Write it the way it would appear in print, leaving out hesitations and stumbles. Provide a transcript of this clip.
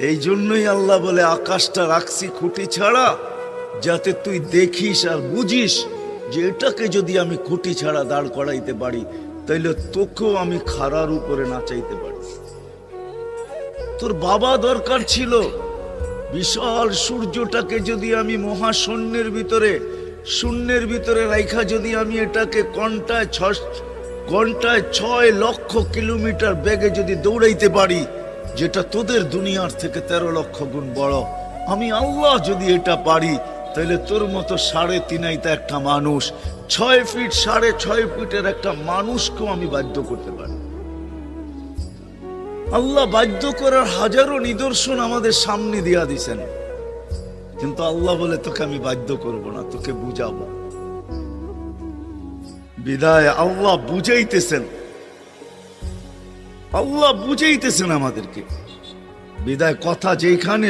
এই জন্যই আল্লাহ বলে আকাশটা রাখছি খুঁটি ছাড়া, যাতে তুই দেখিস আর বুঝিস যে এটাকে যদি আমি খুঁটি ছাড়া দাঁড় করাইতে পারি, তাইলে তোকেও আমি খাড়ার উপরে নাচাইতে পারি। তোর বাবা দরকার ছিল বিশাল সূর্যটাকে যদি আমি মহাশূন্যের ভিতরে রাইখা যদি আমি এটাকে ঘন্টায় 6 লক্ষ কিলোমিটার বেগে যদি দৌড়াইতে পারি, যেটা তোদের দুনিয়ার থেকে 13 লক্ষ গুণ বড়, আমি আল্লাহ যদি এটা পারি, তাহলে তোর মতো 3.5 একটা মানুষ, 6 ফিট 6.5 ফিটের একটা মানুষকেও আমি বাধ্য করতে পারি। আল্লাহ বাধ্য করার হাজারো নিদর্শন আমাদের সামনে দিয়া দিছেন, কিন্তু আল্লাহ বলে তোকে আমি বাধ্য করব না, তোকে বুঝাবো। বিদায় আল্লাহ বুঝাইতেছেন আমাদেরকে। বিদায় কথা যেখানে